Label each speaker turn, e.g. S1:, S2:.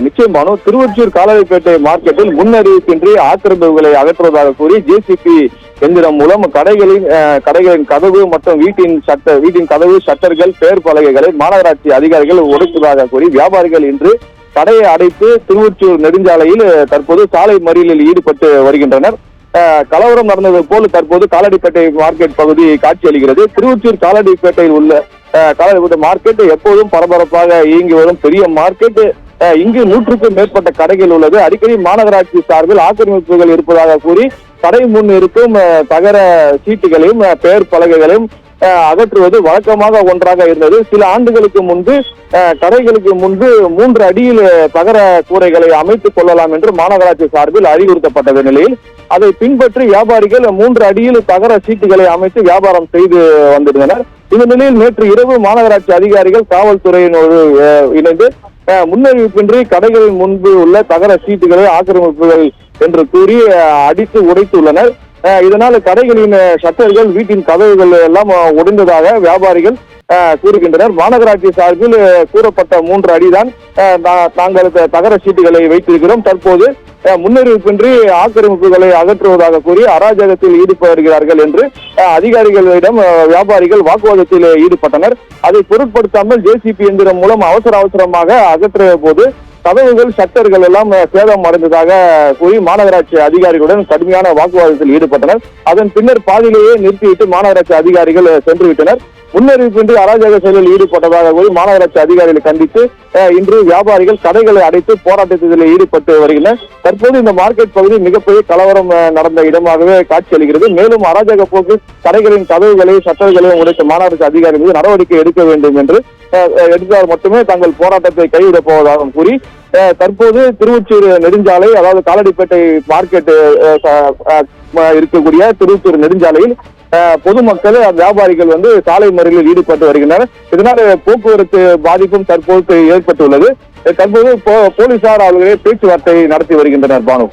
S1: நிச்சயம் பானு, திருவொற்றியூர் காலடிப்பேட்டை மார்க்கெட்டில் முன்னறிவிப்பின்றி ஆக்கிரமிப்புகளை அகற்றுவதாக கூறி ஜேசிபி எந்திரம் மூலம் கடைகளின் கதவு மற்றும் வீட்டின் கதவு ஷட்டர்கள் பெயர் பலகைகளை மாநகராட்சி அதிகாரிகள் உடைத்ததாக கூறி வியாபாரிகள் இன்று கடையை அடைத்து திருவொற்றியூர் நெடுஞ்சாலையில் தற்போது சாலை மறியலில் ஈடுபட்டு வருகின்றனர். கலவரம் நடந்தது போல் தற்போது காலடிப்பேட்டை மார்க்கெட் பகுதி காட்சியளிக்கிறது. திருவொற்றியூர் காலடிப்பேட்டையில் உள்ள காலடிப்பேட்டை மார்க்கெட் எப்போதும் பரபரப்பாக இயங்கி வரும் பெரிய மார்க்கெட். இங்கு 100க்கும் மேற்பட்ட கடைகள் உள்ளது. அடிக்கடி மாநகராட்சி சார்பில் ஆக்கிரமிப்புகள் இருப்பதாக கூறி கடை முன் இருக்கும் தகர சீட்டுகளையும் பெயர் பலகைகளையும் அகற்றுவது வழக்கமாக ஒன்றாக இருந்தது. சில ஆண்டுகளுக்கு முன்பு கடைகளுக்கு முன்பு 3 அடியில் தகர கூரைகளை அமைத்துக் கொள்ளலாம் என்று மாநகராட்சி சார்பில் அறிவுறுத்தப்பட்டது நிலையில் அதை பின்பற்றி வியாபாரிகள் 3 அடியில் தகர சீட்டுகளை அமைத்து வியாபாரம் செய்து வந்திருந்தனர். இந்த நிலையில் நேற்று இரவு மாநகராட்சி அதிகாரிகள் காவல்துறையினோடு இணைந்து முன்னறிவிப்பின்றி கடைகளின் முன்பு உள்ள தகர சீட்டுகளை ஆக்கிரமிப்புகள் என்று கூறி அடித்து உடைத்துள்ளனர். இதனால் கடைகளின் ஷட்டர்கள் வீட்டின் கதவுகள் எல்லாம் உடைந்ததாக வியாபாரிகள் கூறுகின்றனர். மாநகராட்சி சார்பில் கூறப்பட்ட 3 அடிதான் நாங்கள் தகர சீட்டுகளை வைத்திருக்கிறோம். தற்போது முன்னறிவிப்பின்றி ஆக்கிரமிப்புகளை அகற்றுவதாக கூறி அராஜகத்தில் ஈடுபடுகிறார்கள் என்று அதிகாரிகளிடம் வியாபாரிகள் வாக்குவாதத்தில் ஈடுபட்டனர். அதை பொருட்படுத்தாமல் ஜேசிபி எந்திரம் மூலம் அவசரமாக அகற்றிய போது கதவுகள் ஷட்டர்கள் எல்லாம் சேதம் அடைந்ததாக கூறி மாநகராட்சி அதிகாரிகளுடன் கடுமையான வாக்குவாதத்தில் ஈடுபட்டனர். அதன் பின்னர் பாதியிலேயே நிறுத்திவிட்டு மாநகராட்சி அதிகாரிகள் சென்று விட்டனர். முன்னறிவிப்பின்றி அராஜக செயலில் ஈடுபட்டதாக கூறி மாநகராட்சி அதிகாரிகளை கண்டித்து இன்று வியாபாரிகள் கடைகளை அடைத்து போராட்டத்தில் ஈடுபட்டு வருகின்றனர். தற்போது இந்த மார்க்கெட் பகுதி மிகப்பெரிய கலவரம் நடந்த இடமாகவே காட்சியளிக்கிறது. மேலும் அராஜக போக்கு கடைகளின் கதவுகளையும் ஷட்டர்களையும் உடைத்த மாநகராட்சி அதிகாரிகள் மீது நடவடிக்கை எடுக்க வேண்டும் என்று எடுத்தால் மட்டுமே தங்கள் போராட்டத்தை கைவிடப் போவதாகவும் கூறி தற்போது திருவொற்றியூர் நெடுஞ்சாலை, அதாவது காலடிப்பேட்டை மார்க்கெட் இருக்கக்கூடிய திருவொற்றியூர் நெடுஞ்சாலையில் பொதுமக்கள் வியாபாரிகள் சாலை மறியலில் ஈடுபட்டு வருகின்றனர். இதனால் போக்குவரத்து பாதிப்பும் தற்போது ஏற்பட்டுள்ளது. தற்போது போலீசார் அவர்களே பேச்சுவார்த்தை நடத்தி வருகின்றனர். பானு.